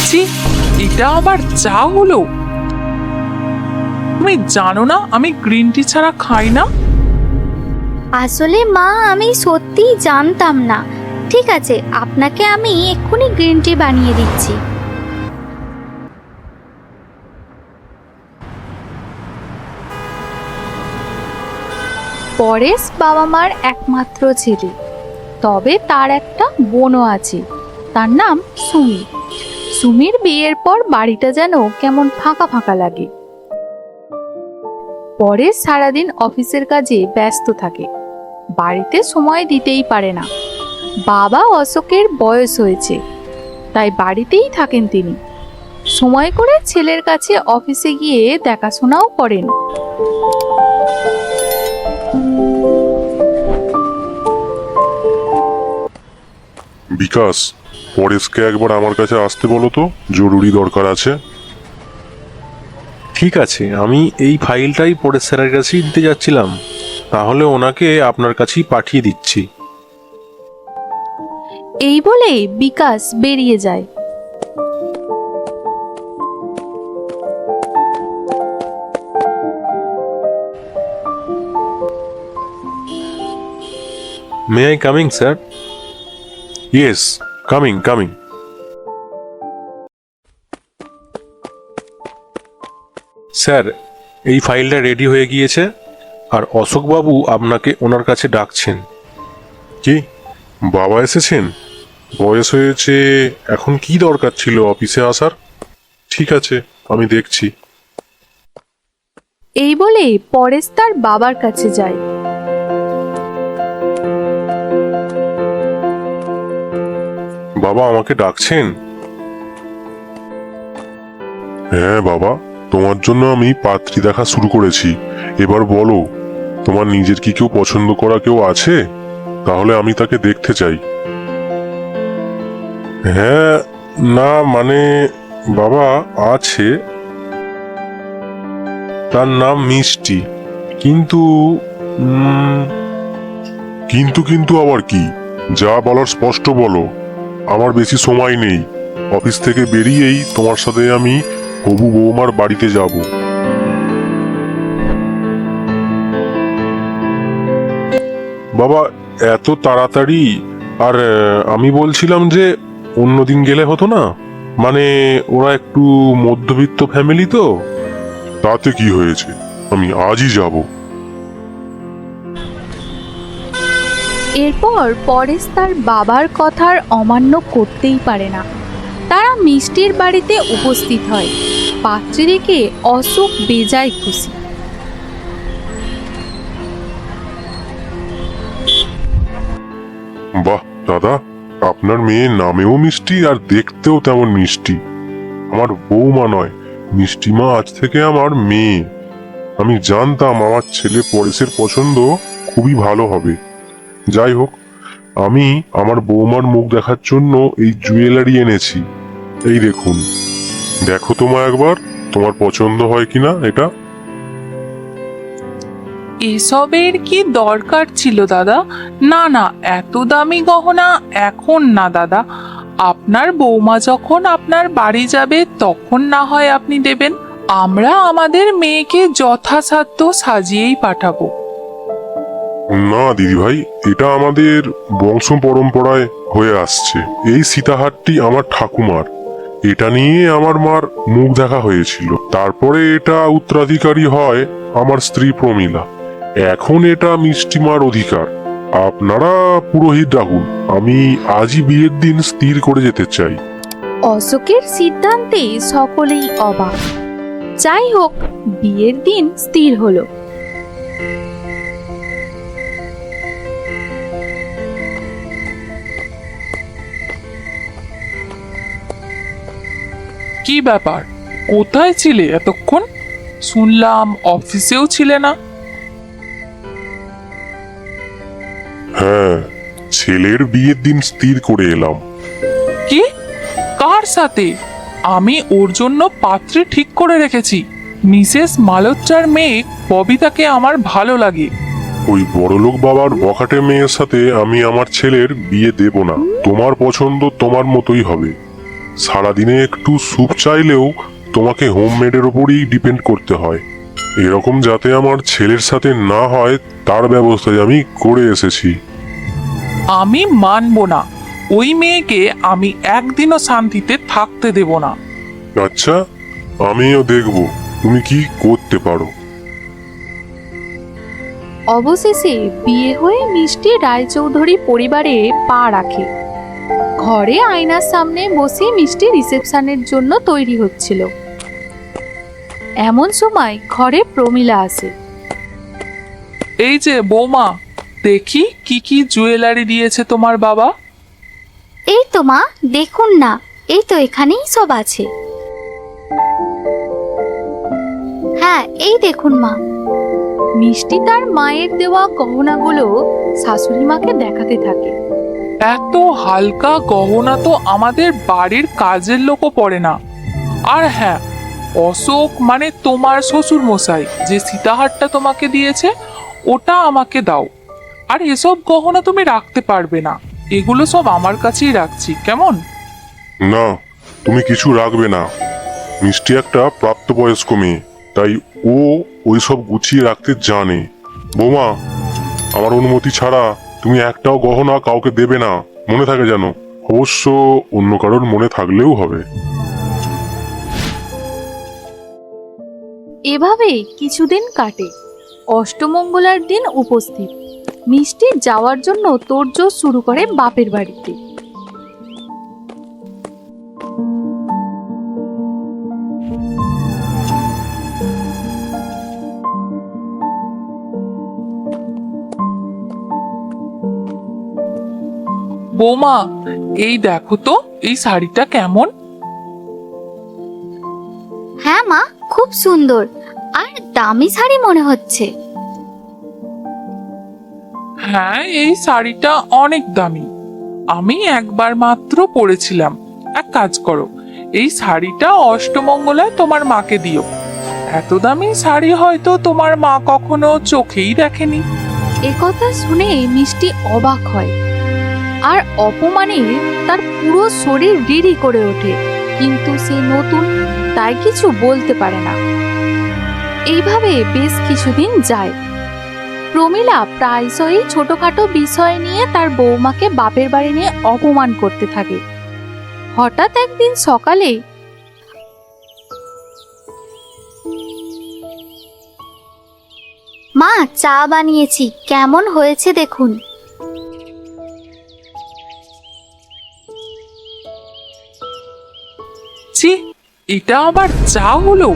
ছি, এটা আবার চা হলো? তুমি জানো না আমি গ্রিন টি ছাড়া খাই না। আসলে মা, আমি সত্যিই জানতাম না। ঠিক আছে, আপনাকে আমি এক্ষুনি গ্রিন টি বানিয়ে দিচ্ছি। পরেশ বাবা মার একমাত্র ছেলে, তবে তার একটা বোনও আছে, তার নাম সুমি। সুমির বিয়ের পর বাড়িটা যেন কেমন ফাঁকা ফাঁকা লাগে। পরেশ সারাদিন অফিসের কাজে ব্যস্ত থাকে, বাড়িতে সময় দিতেই পারে না। বাবা অশোকের বয়স হয়েছে, তাই বাড়িতেই থাকেন তিনি। সময় করে ছেলের কাছে অফিসে গিয়ে দেখাশোনাও করেন। বিকাশ, পরেশকে একবার আমার কাছে আসতে বলো তো, জরুরি দরকার আছে। ঠিক আছে, আমি এই ফাইলটাই পরেশ স্যারের কাছেই দিতে যাচ্ছিলাম, তাহলে ওনাকে আপনার কাছেই পাঠিয়ে দিচ্ছি। এই বলে বিকাশ বেরিয়ে যায়। May I coming sir? Yes, coming coming. Sir, এই ফাইলটা রেডি হয়ে গিয়েছে, আর অশোকবাবু আপনাকে ওনার কাছে ডাকছেন। কি, বাবা এসেছেন? বয়স হয়েছে, এখন কি দরকার ছিল অফিসে আসার? ঠিক আছে, আমি দেখছি। এই বলে পরেশ তার বাবার কাছে যায়। বাবা আমাকে ডাকছেন? হ্যাঁ বাবা, তোমার জন্য আমি পাত্রী দেখা শুরু করেছি। এবার বলো, তোমার নিজের কি কেউ পছন্দ করা কেউ আছে? তাহলে আমি তাকে দেখতে চাই। হ্যাঁ, না মানে বাবা আছে, তার নাম মিষ্টি। কিন্তু কিন্তু কিন্তু আবার কি? যা বলার স্পষ্ট বলো, আমার বেশি সময় নেই। অফিস থেকে বেরিয়েই তোমার সাথে আমি হবু বৌমার বাড়িতে যাব। বাবা, এত তাড়াতাড়ি? আর আমি বলছিলাম যে অন্যদিন গেলে হতো না? মানে ওরা একটু মধ্যবিত্ত ফ্যামিলি তো। তাতে কি হয়েছে, আমি আজই যাব। এরপর পরেশ তার বাবার কথার অমান্য করতেই পারে না। তারা মিষ্টির বাড়িতে উপস্থিত হয়। পাত্রী দেখে অশোক বেজায় খুশি। বাহ দাদা, আপনার মেয়ে নামেও মিষ্টি আর দেখতেও তেমন মিষ্টি। আমার বৌমা নয়, মিষ্টিমা আজ থেকে আমার মেয়ে। আমি জানতাম আমার ছেলে পরেশের পছন্দ খুবই ভালো হবে। যাই হোক, আমি আমার বৌমার মুখ দেখার জন্য এই জুয়েলারি এনেছি। এই দেখুন, দেখো তোমার একবার, তোমার পছন্দ হয় কিনা এটা। এসবের কি দরকার ছিল দাদা? না না, এত দামি গহনা এখন না দাদা। আপনার বৌমা যখন আপনার বাড়ি যাবে তখন না হয় আপনি দেবেন। আমরা আমাদের মেয়েকে যথাসাধ্য সাজিয়েই পাঠাবো। না দিদিভাই, এটা আমাদের বংশ পরম্পরায় হয়ে আসছে। এই সীতাহারটি আমার ঠাকুমার। এটা নিয়ে আমার মার মুখ দেখা হয়েছিল, তারপরে এটা উত্তরাধিকারী হয় আমার স্ত্রী প্রমীলা। এখন এটা মিষ্টিমার অধিকার। আপনারা পুরোহিত ডাকুন, আমি আজই বিয়ের দিন স্থির করে যেতে চাই। অশোকের সিদ্ধান্তে সকলেই অবাক। যাই হোক, বিয়ের দিন স্থির হলো। কি ব্যাপার, কোথায় ছিলে এতক্ষণ? শুনলাম অফিসেও ছিলে না। হ্যাঁ, ছেলের বিয়ের দিন স্থির করে এলাম। কি? কার সাথে? আমি ওর জন্য পাত্রী ঠিক করে রেখেছি। মিসেস মালোত্রার মেয়ে ববিতাকে আমার ভালো লাগে। ওই বড়লোক বাবার বখাটে মেয়ের সাথে আমি আমার ছেলের বিয়ে দেব না। তোমার পছন্দ তোমার মতোই হবে। সারাদিনে একটু স্যুপ চাইলেও তোমাকে হোমমেডের ওপরই ডিপেন্ড করতে হয়। এরকম যাতে আমার ছেলের সাথে না হয় তার ব্যবস্থাই আমি করে এসেছি। আমি মানবো না, ওই মেয়েকে আমি একদিনও শান্তিতে থাকতে দেব না। আচ্ছা, আমিও দেখব তুমি কি করতে পারো। অবশেষে বিয়ে হয়ে মিষ্টি রায়চৌধুরী পরিবারে পা রাখে। ঘরে আয়নার সামনে বসে মিষ্টি রিসেপশনের জন্য তৈরি হচ্ছিল। এমন সময় ঘরে প্রমীলা আসে। এই যে বৌমা, দেখি কি কি জুয়েলারি দিয়েছে তোমার বাবা। এই তো মা, দেখুন না, এই তো এখানেই সব আছে। হ্যাঁ, এই দেখুন মা। মিষ্টি তার মায়ের দেওয়া গহনাগুলো শাশুড়ি মাকে দেখাতে থাকে। এত হালকা গহনা তো আমাদের বাড়ির কাজের লোকও পরে না। আর হ্যাঁ, অশোক মানে তোমার শ্বশুর মশাই যে সীতাহারটা তোমাকে দিয়েছে ওটা আমাকে দাও। আর এসব গহনা তুমি রাখতে পারবে না, এগুলো সব আমার কাছেই রাখছি, কেমন? না, তুমি কিছু রাখবে না। মিষ্টি একটা প্রাপ্তবয়স্ক মেয়ে, তাই ও ওইসব গুছিয়ে রাখতে জানে। বৌমা, আমার অনুমতি ছাড়া তুমি একটাও গহনা কাউকে দেবে না, মনে থাকে যেন। অবশ্য অন্য কারোর মনে থাকলেও হবে। এভাবে কিছুদিন কাটে। অষ্টমঙ্গলার দিন উপস্থিত। মিষ্টি যাওয়ার জন্য তোড়জোড় শুরু করে বাপের বাড়িতে। বৌমা, এই দেখো তো এই শাড়িটা কেমন। হ্যাঁ মা, খুব সুন্দর আর দামি শাড়ি মনে হচ্ছে। হ্যাঁ, এই শাড়িটা অনেক দামি, আমি একবার মাত্র পরেছিলাম। এক কাজ করো, এই শাড়িটা অষ্টমঙ্গলায় তোমার মাকে দিও। এত দামি শাড়ি হয়তো তোমার মা কখনো চোখেই দেখেনি। একথা শুনে মিষ্টি অবাক হয় আর অপমানে তার পুরো শরীর রিরি করে ওঠে, কিন্তু সে নতুন তাই কিছু বলতে পারে না। এইভাবে বেশ কিছুদিন যায়। প্রমীলা প্রায়শই ছোটখাটো বিষয় নিয়ে তার বৌমাকে বাপের বাড়ি নিয়ে অপমান করতে থাকে। হঠাৎ একদিন সকালে মা, চা বানিয়েছি, কেমন হয়েছে দেখুন। ছি, এটা আবার চা হলো?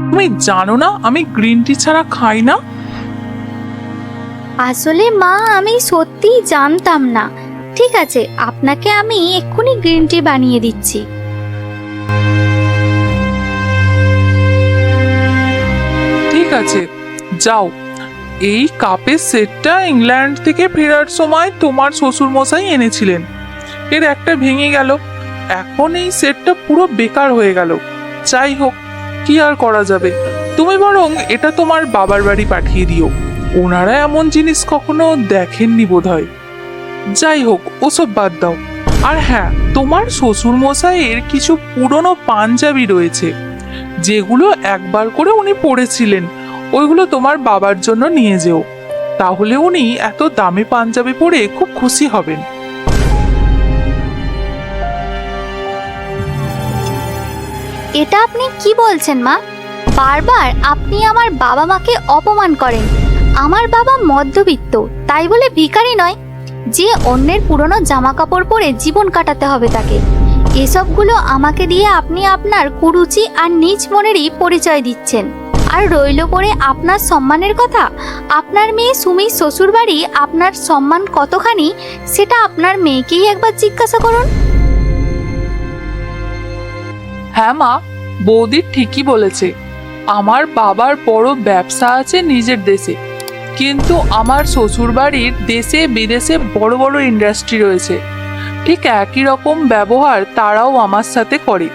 তুমি জানো না আমি গ্রিন টি ছাড়া খাই না? আসলে মা, আমি সত্যিই জানতাম না। ঠিক আছে, আপনাকে আমি এক্ষুনি গ্রিন টি বানিয়ে দিচ্ছি। ঠিক আছে, যাও। এই কাপের সেটটা ইংল্যান্ড থেকে ফেরার সময় তোমার শ্বশুর মশাই এনেছিলেন। এর একটা ভেঙে গেল, এখন এই সেটটা পুরো বেকার হয়ে গেল। যাই হোক, কি আর করা যাবে। তুমি বরং এটা তোমার বাবার বাড়ি পাঠিয়ে দিও, ওনারা এমন জিনিস কখনো দেখেননি বোধহয়। যাই হোক, ওসব বাদ দাও। আর হ্যাঁ, তোমার শ্বশুর মশাইয়ের কিছু পুরনো পাঞ্জাবি রয়েছে যেগুলো একবার করে উনি পরেছিলেন, ওইগুলো তোমার বাবার জন্য নিয়ে যেও, তাহলে উনি এত দামি পাঞ্জাবি পরে খুব খুশি হবেন। এটা আপনি কি বলছেন মা? বারবার আপনি আমার বাবা মাকে অপমান করেন। আমার বাবা মধ্যবিত্ত, তাই বলে ভিখারি নয় যে অন্যের পুরনো জামা কাপড় পরে জীবন কাটাতে হবে তাকে। এসবগুলো আমাকে দিয়ে আপনি আপনার কুরুচি আর নিজ মনেরই পরিচয় দিচ্ছেন। আর রইল পড়ে আপনার সম্মানের কথা, আপনার মেয়ে সুমির শ্বশুরবাড়ি আপনার সম্মান কতখানি সেটা আপনার মেয়েকেই একবার জিজ্ঞাসা করুন। হ্যাঁ মা, বৌদি ঠিকই বলেছে। আমার বাবার বড় ব্যবসা আছে নিজের দেশে, কিন্তু আমার শ্বশুরবাড়ির দেশে বিদেশে বড় বড় ইন্ডাস্ট্রি রয়েছে। ঠিক একই রকম ব্যবহার তারাও আমার সাথে করে,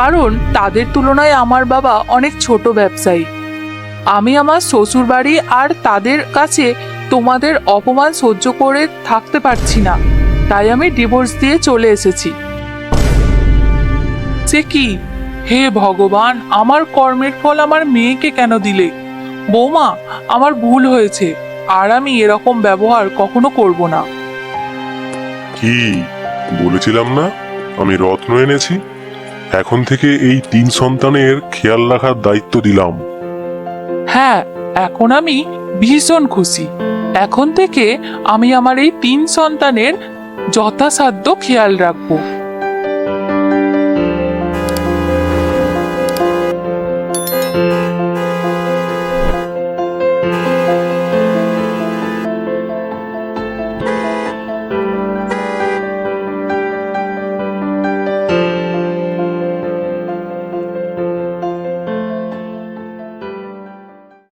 কারণ তাদের তুলনায় আমার বাবা অনেক ছোট ব্যবসায়ী। আমি আমার শ্বশুরবাড়ি আর তাদের কাছে তোমাদের অপমান সহ্য করে থাকতে পারছি না, তাই আমি ডিভোর্স দিয়ে চলে এসেছি। সে কি, হে ভগবান, আমার কর্মের ফল আমার মেয়েকে কেন দিলে? বৌমা, আমার ভুল হয়েছে, আর আমি এরকম ব্যবহার কখনো করব না। কি বলেছিলাম না আমি রত্ন এনেছি? এখন থেকে এই 3 সন্তানের খেয়াল রাখার দায়িত্ব দিলাম। হ্যাঁ, এখন আমি ভীষণ খুশি। এখন থেকে আমি আমার এই 3 সন্তানের যথাসাধ্য খেয়াল রাখবো।